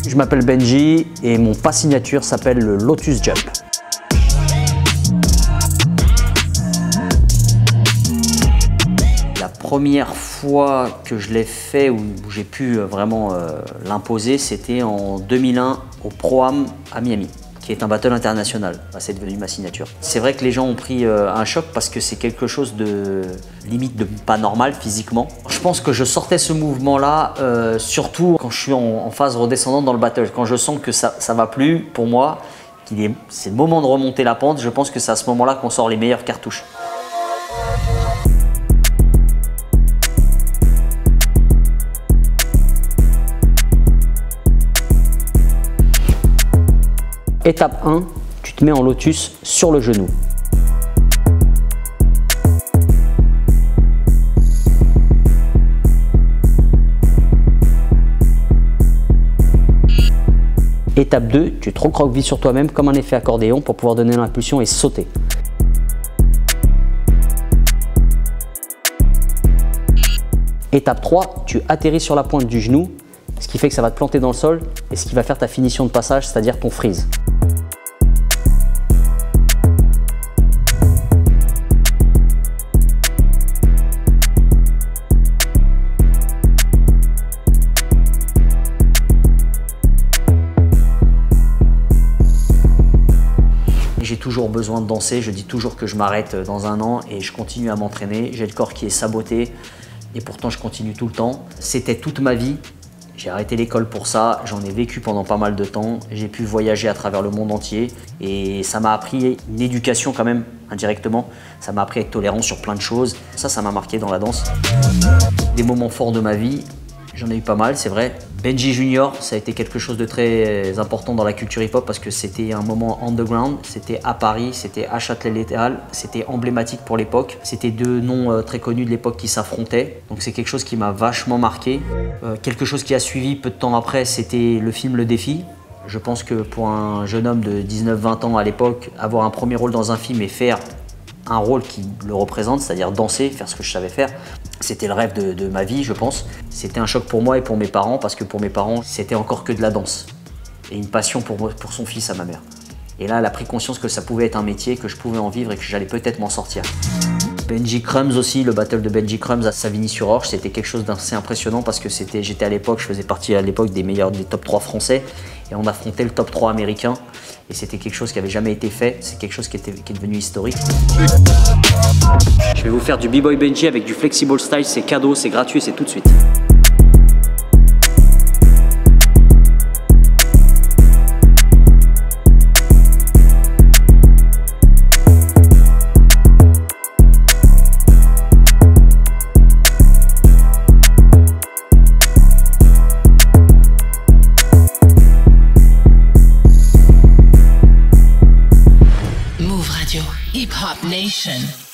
Je m'appelle Benji et mon pas signature s'appelle le Lotus Jump. La première fois que je l'ai fait, où j'ai pu vraiment l'imposer, c'était en 2001 au Pro-Am à Miami, qui est un battle international. C'est devenu ma signature. C'est vrai que les gens ont pris un choc parce que c'est quelque chose de limite de pas normal physiquement. Je pense que je sortais ce mouvement-là surtout quand je suis en phase redescendante dans le battle. Quand je sens que ça va plus pour moi, c'est le moment de remonter la pente, je pense que c'est à ce moment-là qu'on sort les meilleures cartouches. Étape 1, tu te mets en lotus sur le genou. Étape 2, tu te recroquevilles sur toi-même comme un effet accordéon pour pouvoir donner l'impulsion et sauter. Étape 3, tu atterris sur la pointe du genou, ce qui fait que ça va te planter dans le sol et ce qui va faire ta finition de passage, c'est-à-dire ton freeze. J'ai toujours besoin de danser, je dis toujours que je m'arrête dans un an et je continue à m'entraîner. J'ai le corps qui est saboté et pourtant je continue tout le temps. C'était toute ma vie, j'ai arrêté l'école pour ça, j'en ai vécu pendant pas mal de temps. J'ai pu voyager à travers le monde entier et ça m'a appris une éducation quand même, indirectement. Ça m'a appris à être tolérant sur plein de choses. Ça m'a marqué dans la danse. Des moments forts de ma vie, j'en ai eu pas mal, c'est vrai. Benji Junior, ça a été quelque chose de très important dans la culture hip-hop parce que c'était un moment underground, c'était à Paris, c'était à Châtelet-Léal, c'était emblématique pour l'époque. C'était deux noms très connus de l'époque qui s'affrontaient, donc c'est quelque chose qui m'a vachement marqué. Quelque chose qui a suivi peu de temps après, c'était le film Le Défi. Je pense que pour un jeune homme de 19-20 ans à l'époque, avoir un premier rôle dans un film et faire un rôle qui le représente, c'est-à-dire danser, faire ce que je savais faire, c'était le rêve de ma vie, je pense. C'était un choc pour moi et pour mes parents, parce que pour mes parents, c'était encore que de la danse. Et une passion pour son fils à ma mère. Et là, elle a pris conscience que ça pouvait être un métier, que je pouvais en vivre et que j'allais peut-être m'en sortir. Benji Crumbs aussi, le battle de Benji Crumbs à Savigny-sur-Orge, c'était quelque chose d'assez impressionnant parce que j'étais à l'époque, je faisais partie à l'époque des top 3 français et on affrontait le top 3 américain et c'était quelque chose qui n'avait jamais été fait, c'est quelque chose qui est devenu historique. Je vais vous faire du B-Boy Benji avec du Flexible Style, c'est cadeau, c'est gratuit, c'est tout de suite. Move Radio, Hip Hop Nation.